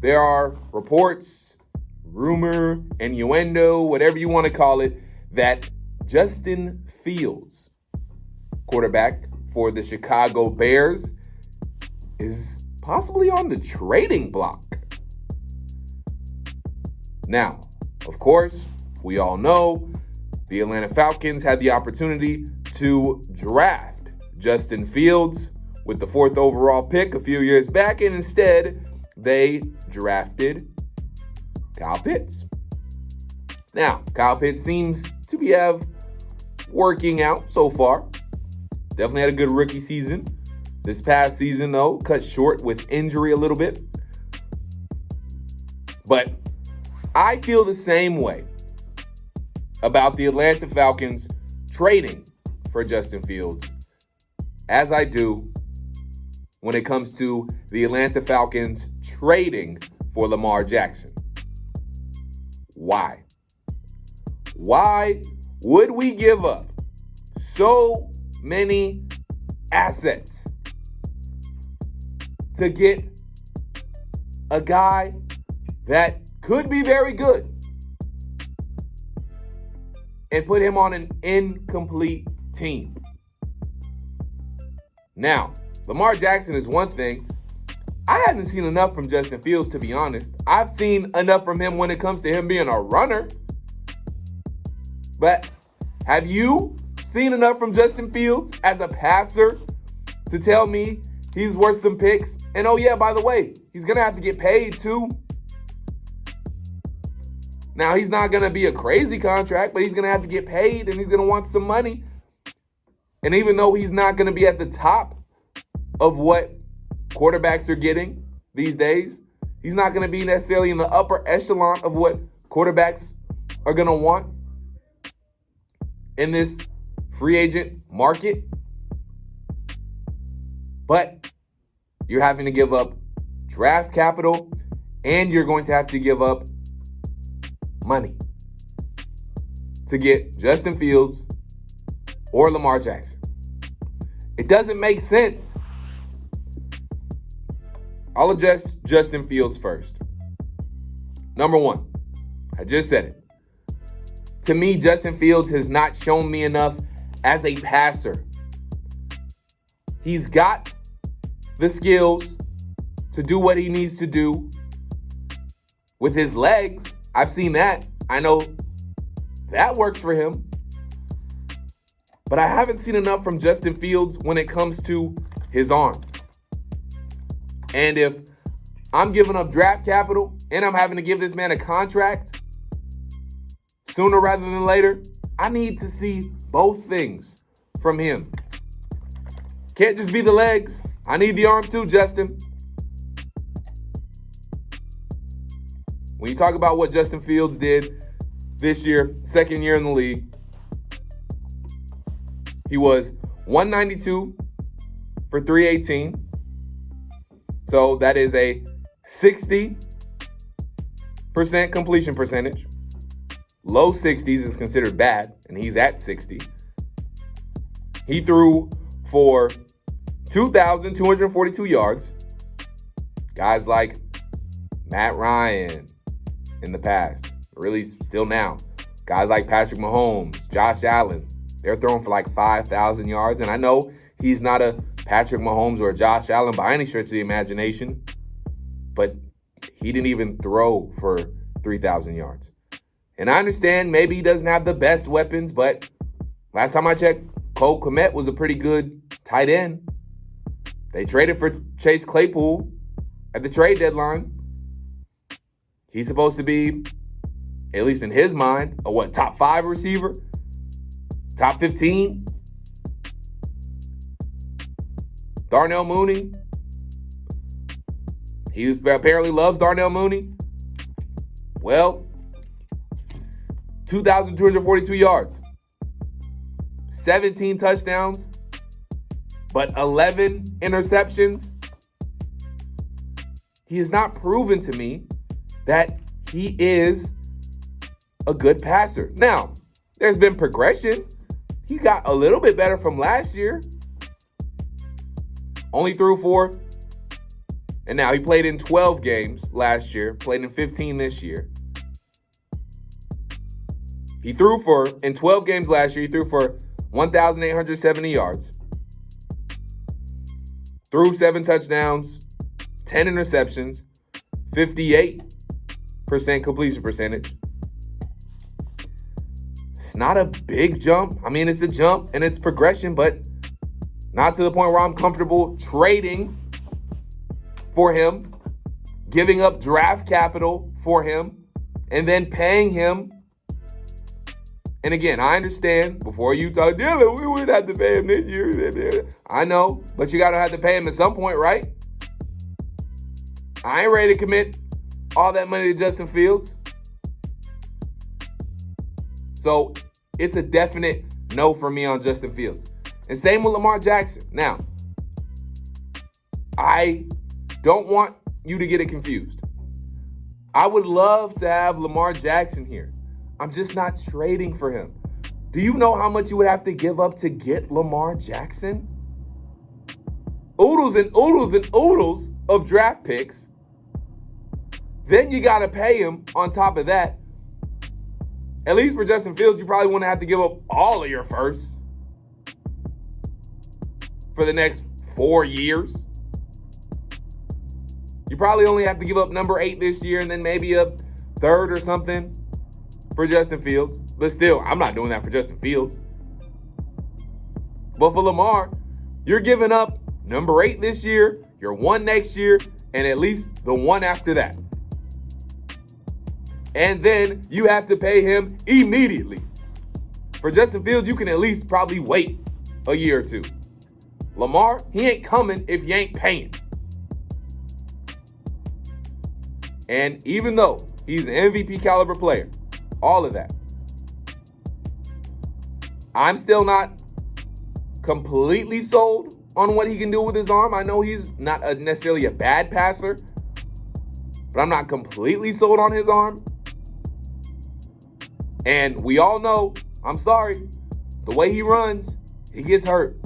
there are reports, rumor, innuendo, whatever you want to call it, that Justin Fields, quarterback for the Chicago Bears, is possibly on the trading block. Now, of course, we all know the Atlanta Falcons had the opportunity to draft Justin Fields with the 4th overall pick a few years back, and instead they drafted Kyle Pitts. Now, Kyle Pitts seems to be working out so far. Definitely had a good rookie season. This past season, though, cut short with injury a little bit. But I feel the same way about the Atlanta Falcons trading for Justin Fields as I do when it comes to the Atlanta Falcons trading for Lamar Jackson. Why? Why would we give up so many assets to get a guy that could be very good and put him on an incomplete team? Now, Lamar Jackson is one thing. I haven't seen enough from Justin Fields, to be honest. I've seen enough from him when it comes to him being a runner. But have you seen enough from Justin Fields as a passer to tell me he's worth some picks? And oh yeah, by the way, he's going to have to get paid too. Now, he's not going to be a crazy contract, but he's going to have to get paid and he's going to want some money. And even though he's not going to be at the top of what quarterbacks are getting these days, he's not going to be necessarily in the upper echelon of what quarterbacks are going to want in this free agent market. But you're having to give up draft capital and you're going to have to give up money to get Justin Fields or Lamar Jackson. It doesn't make sense. I'll address Justin Fields first. Number one, I just said it. To me, Justin Fields has not shown me enough as a passer. He's got the skills to do what he needs to do with his legs. I've seen that. I know that works for him. But I haven't seen enough from Justin Fields when it comes to his arm. And if I'm giving up draft capital and I'm having to give this man a contract sooner rather than later, I need to see both things from him. Can't just be the legs. I need the arm too, Justin. When you talk about what Justin Fields did this year, second year in the league, he was 192 for 318. So that is a 60% completion percentage. Low 60s is considered bad, and he's at 60. He threw for 2,242 yards. Guys like Matt Ryan in the past, really still now. Guys like Patrick Mahomes, Josh Allen, they're throwing for like 5,000 yards. And I know he's not a Patrick Mahomes or a Josh Allen by any stretch of the imagination, but he didn't even throw for 3,000 yards. And I understand maybe he doesn't have the best weapons, but last time I checked, Cole Kmet was a pretty good tight end. They traded for Chase Claypool at the trade deadline. He's supposed to be, at least in his mind, a top 5 receiver? Top 15? Darnell Mooney. He apparently loves Darnell Mooney. Well, 2,242 yards. 17 touchdowns, but 11 interceptions. He has not proven to me that he is a good passer. Now, there's been progression. He got a little bit better from last year. Only threw for And now he played in 12 games last year, played in 15 this year. He threw for, in 12 games last year, he threw for 1,870 yards. Threw 7 touchdowns, 10 interceptions, 58% completion percentage. It's not a big jump. I mean, it's a jump and it's progression, but not to the point where I'm comfortable trading for him, giving up draft capital for him, and then paying him. And again, I understand, before you talk, Dylan, we would have to pay him this year. I know, but you got to have to pay him at some point, right? I ain't ready to commit all that money to Justin Fields. So it's a definite no for me on Justin Fields. And same with Lamar Jackson. Now, I don't want you to get it confused. I would love to have Lamar Jackson here. I'm just not trading for him. Do you know how much you would have to give up to get Lamar Jackson? Oodles and oodles and oodles of draft picks. Then you got to pay him on top of that. At least for Justin Fields, you probably wouldn't have to give up all of your firsts for the next 4 years. You probably only have to give up number 8 this year and then maybe a 3rd or something for Justin Fields. But still, I'm not doing that for Justin Fields. But for Lamar, you're giving up number 8 this year, your 1 next year, and at least the 1 after that. And then you have to pay him immediately. For Justin Fields, you can at least probably wait a year or 2. Lamar, he ain't coming if you ain't paying. And even though he's an MVP caliber player, all of that, I'm still not completely sold on what he can do with his arm. I know he's not necessarily a bad passer, but I'm not completely sold on his arm. And we all know, I'm sorry, the way he runs, he gets hurt.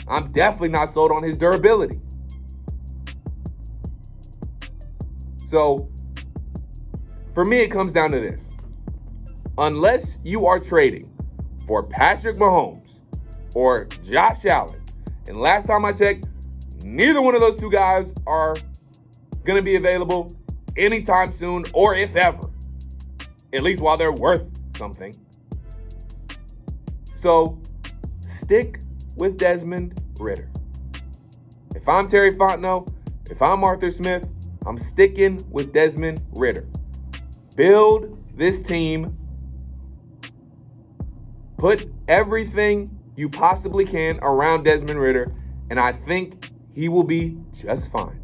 I'm definitely not sold on his durability. So, for me, it comes down to this. Unless you are trading for Patrick Mahomes or Josh Allen, and last time I checked, neither one of those 2 guys are going to be available anytime soon, or if ever, at least while they're worth something. So, stick with Desmond Ridder. If I'm Terry Fontenot, if I'm Arthur Smith, I'm sticking with Desmond Ridder. Build this team. Put everything you possibly can around Desmond Ridder, and I think he will be just fine.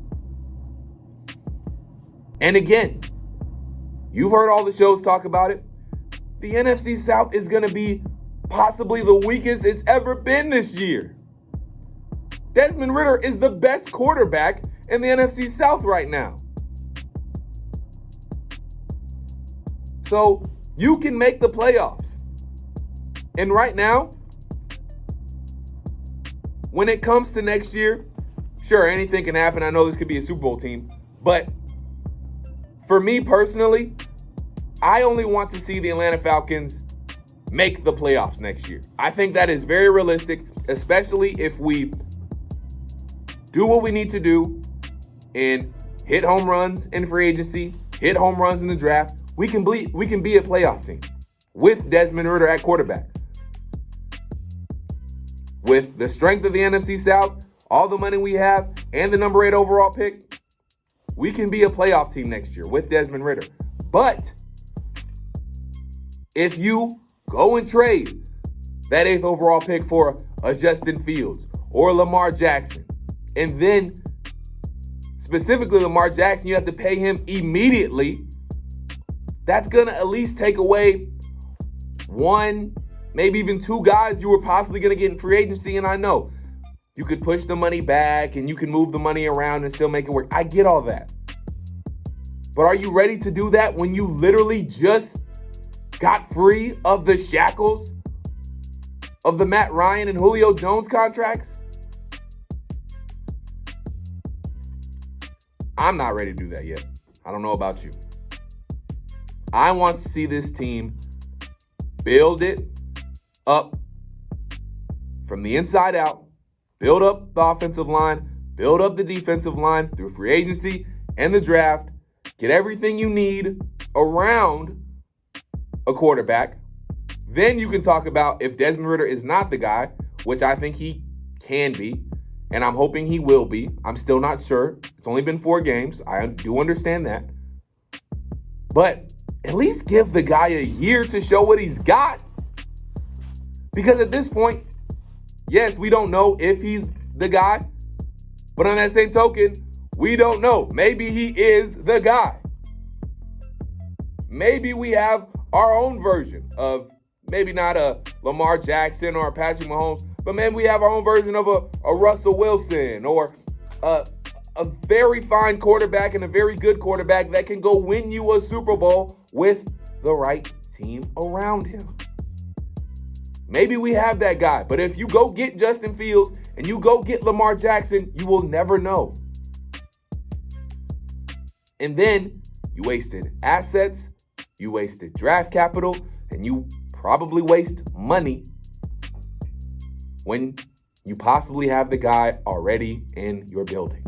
And again, you've heard all the shows talk about it. The NFC South is going to be possibly the weakest it's ever been this year. Desmond Ridder is the best quarterback in the NFC South right now. So you can make the playoffs. And right now, when it comes to next year, sure, anything can happen. I know this could be a Super Bowl team. But for me personally, I only want to see the Atlanta Falcons make the playoffs next year. I think that is very realistic, especially if we do what we need to do and hit home runs in free agency, hit home runs in the draft. We can be a playoff team with Desmond Ridder at quarterback. With the strength of the NFC South, all the money we have, and the number 8 overall pick, we can be a playoff team next year with Desmond Ridder. But if you go and trade that 8th overall pick for a Justin Fields or Lamar Jackson, and then specifically Lamar Jackson, you have to pay him immediately, that's going to at least take away 1, maybe even 2 guys you were possibly going to get in free agency. And I know you could push the money back and you can move the money around and still make it work. I get all that. But are you ready to do that when you literally just got free of the shackles of the Matt Ryan and Julio Jones contracts? I'm not ready to do that yet. I don't know about you. I want to see this team build it up from the inside out, build up the offensive line, build up the defensive line through free agency and the draft, get everything you need around a quarterback. Then you can talk about if Desmond Ridder is not the guy, which I think he can be, and I'm hoping he will be. I'm still not sure. It's only been 4 games. I do understand that. But at least give the guy a year to show what he's got. Because at this point, yes, we don't know if he's the guy. But on that same token, we don't know. Maybe he is the guy. Maybe we have our own version of maybe not a Lamar Jackson or a Patrick Mahomes, but maybe we have our own version of a Russell Wilson or a very fine quarterback and a very good quarterback that can go win you a Super Bowl with the right team around him. Maybe we have that guy, but if you go get Justin Fields and you go get Lamar Jackson, you will never know. And then you wasted assets, you wasted draft capital, and you probably waste money when you possibly have the guy already in your building.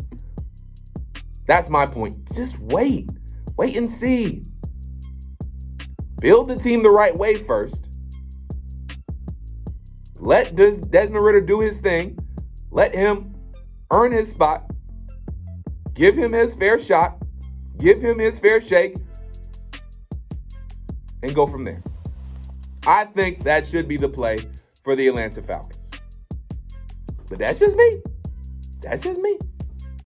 That's my point. Just wait. Wait and see. Build the team the right way first. Let Desmond Ridder do his thing. Let him earn his spot. Give him his fair shot. Give him his fair shake. And go from there. I think that should be the play for the Atlanta Falcons. But that's just me. That's just me.